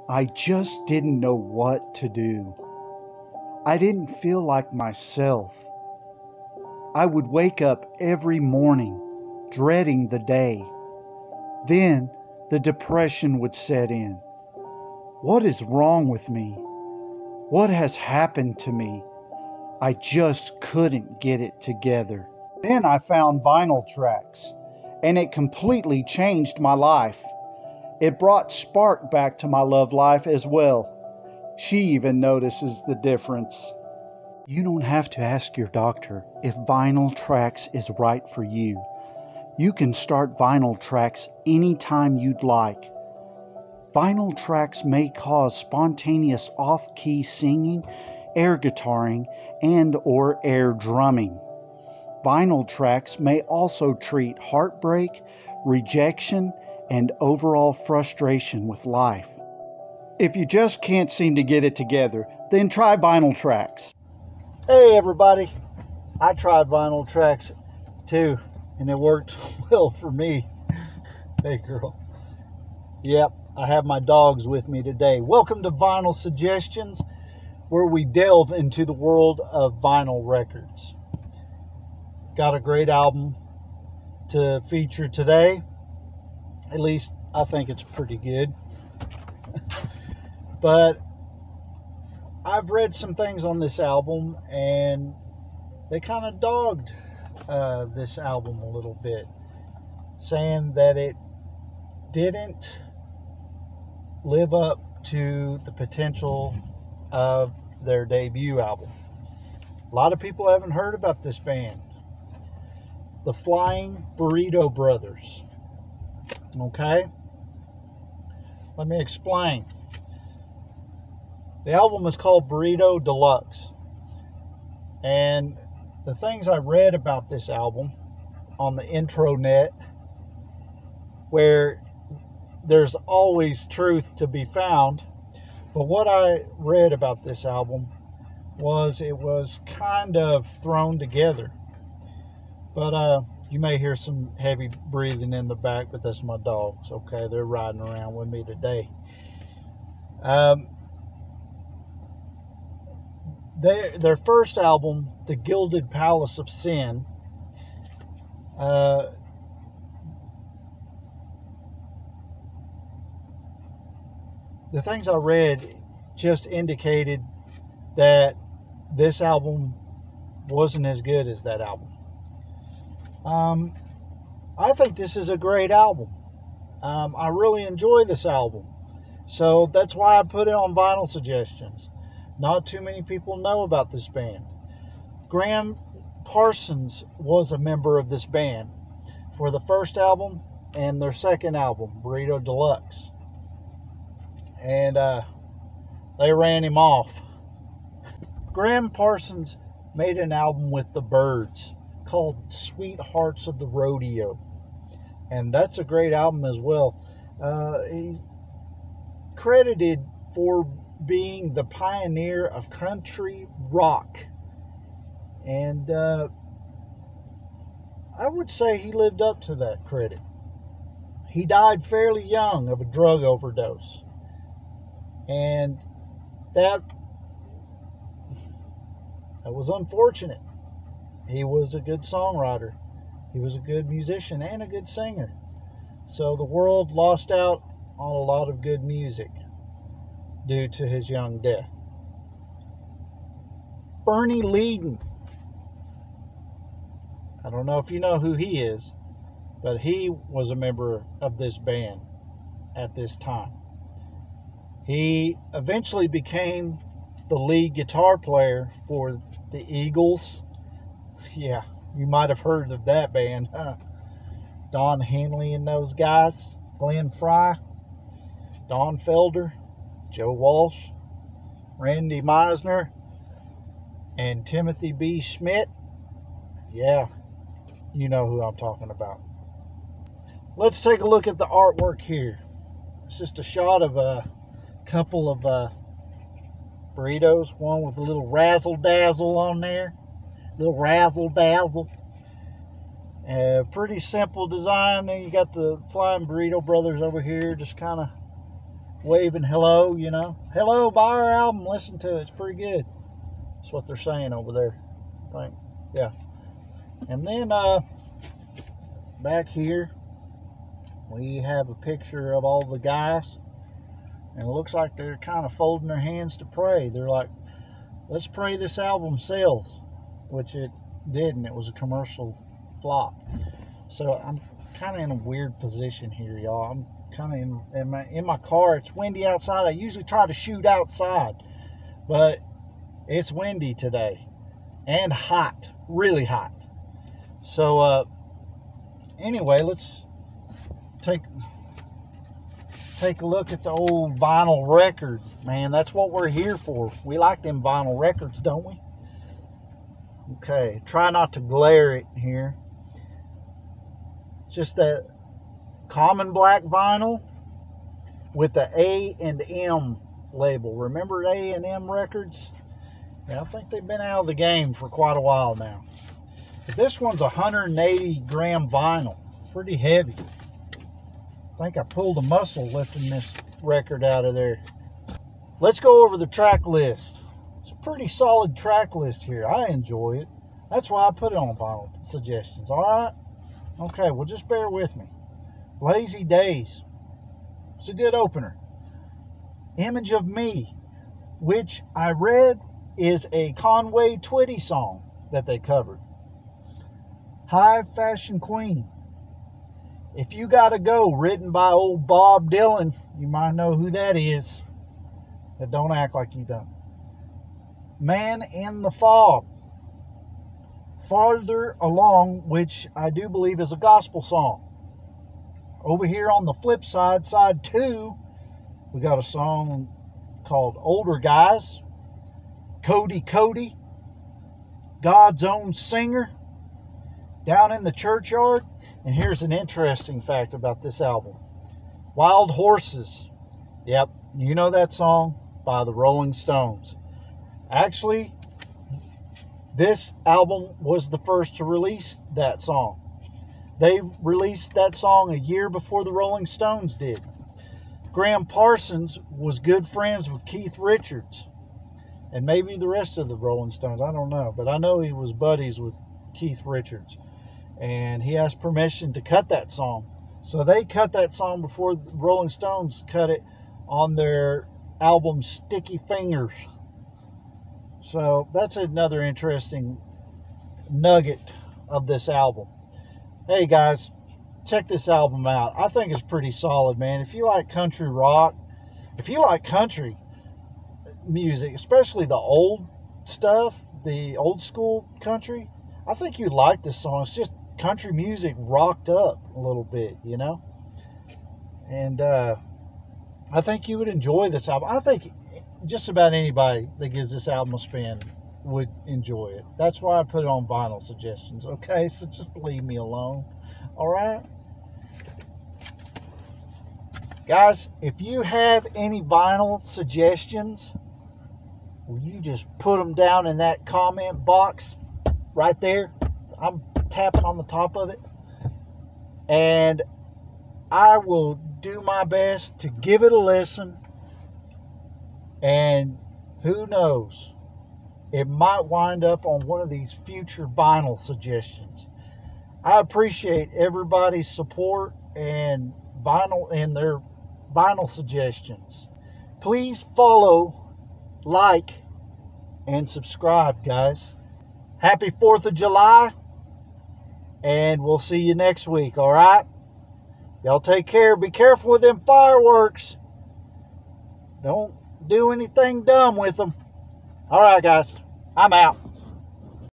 I just didn't know what to do. I didn't feel like myself. I would wake up every morning dreading the day. Then the depression would set in. What is wrong with me? What has happened to me? I just couldn't get it together. Then I found vinyl tracks, and it completely changed my life. It brought spark back to my love life as well. She even notices the difference. You don't have to ask your doctor if vinyl tracks is right for you. You can start vinyl tracks anytime you'd like. Vinyl tracks may cause spontaneous off-key singing, air guitaring, and/or air drumming. Vinyl tracks may also treat heartbreak, rejection, and overall frustration with life. If you just can't seem to get it together, then try vinyl tracks. Hey everybody, I tried vinyl tracks too, and it worked well for me. Hey girl. Yep, I have my dogs with me today. Welcome to Vinyl Suggestions, where we delve into the world of vinyl records. Got a great album to feature today. At least I think it's pretty good. But I've read some things on this album, and they kind of dogged this album a little bit, saying that it didn't live up to the potential of their debut album. A lot of people haven't heard about this band, the Flying Burrito Brothers. Okay? Let me explain. The album is called Burrito Deluxe. And the things I read about this album on the intranet, where there's always truth to be found, but what I read about this album was it was kind of thrown together. But you may hear some heavy breathing in the back, but that's my dogs. Okay, they're riding around with me today. Their first album, The Gilded Palace of Sin, the things I read just indicated that this album wasn't as good as that album. I think this is a great album. I really enjoy this album. So that's why I put it on Vinyl Suggestions. Not too many people know about this band. Graham Parsons was a member of this band for the first album and their second album, Burrito Deluxe. And they ran him off. Graham Parsons made an album with the Byrds called Sweethearts of the Rodeo, and that's a great album as well. He's credited for being the pioneer of country rock, and I would say he lived up to that credit. He died fairly young of a drug overdose, and that was unfortunate. He was a good songwriter. He was a good musician and a good singer. So the world lost out on a lot of good music due to his young death. Bernie Leadon. I don't know if you know who he is, but he was a member of this band at this time. He eventually became the lead guitar player for the Eagles. Yeah, you might have heard of that band, huh? Don Henley and those guys, Glenn Frey, Don Felder, Joe Walsh, Randy Meisner, and Timothy B. Schmidt. Yeah, you know who I'm talking about. Let's take a look at the artwork here. It's just a shot of a couple of burritos, one with a little razzle-dazzle on there. Little razzle-dazzle. Pretty simple design. Then you got the Flying Burrito Brothers over here, just kind of waving hello, you know. Hello, buy our album, listen to it. It's pretty good. That's what they're saying over there. I think. Yeah. And then back here, we have a picture of all the guys. And it looks like they're kind of folding their hands to pray. They're like, let's pray this album sells. Which it didn't. It was a commercial flop. So I'm kind of in a weird position here, y'all. I'm kind of in my car. It's windy outside. I usually try to shoot outside, but it's windy today and hot, really hot. So anyway, let's take a look at the old vinyl record. Man, that's what we're here for. We like them vinyl records, don't we? Okay, try not to glare it here. It's just that common black vinyl with the A and M label. Remember A and M records? Yeah, I think they've been out of the game for quite a while now. But this one's 180 gram vinyl. Pretty heavy. I think I pulled a muscle lifting this record out of there. Let's go over the track list. It's a pretty solid track list here. I enjoy it. That's why I put it on vinyl suggestions. Alright? Okay, well just bear with me. Lazy Days. It's a good opener. Image of Me, which I read is a Conway Twitty song that they covered. High Fashion Queen. If You Gotta Go, written by old Bob Dylan. You might know who that is. But don't act like you don't. Man in the Fog. Farther Along, which I do believe is a gospel song. Over here on the flip side, side 2, we got a song called Older Guys. Cody Cody. God's Own Singer. Down in the Churchyard. And here's an interesting fact about this album. Wild Horses. Yep, you know that song by the Rolling Stones. Actually, this album was the first to release that song. They released that song a year before the Rolling Stones did. Graham Parsons was good friends with Keith Richards. And maybe the rest of the Rolling Stones, I don't know. But I know he was buddies with Keith Richards. And he asked permission to cut that song. So they cut that song before the Rolling Stones cut it on their album Sticky Fingers. So that's another interesting nugget of this album. Hey guys, check this album out. I think it's pretty solid, man. If you like country rock, if you like country music, especially the old stuff, the old school country, I think you'd like this song. It's just country music rocked up a little bit, you know? And I think you would enjoy this album. I think just about anybody that gives this album a spin would enjoy it. That's why I put it on vinyl suggestions, okay? So just leave me alone, all right? Guys, if you have any vinyl suggestions, will you just put them down in that comment box right there? I'm tapping on the top of it. And I will do my best to give it a listen. And who knows, it might wind up on one of these future vinyl suggestions. I appreciate everybody's support and their vinyl suggestions. Please follow, like, and subscribe, guys. Happy 4th of July, and we'll see you next week, all right? Y'all take care. Be careful with them fireworks. Don't do anything dumb with them. All right, guys. I'm out.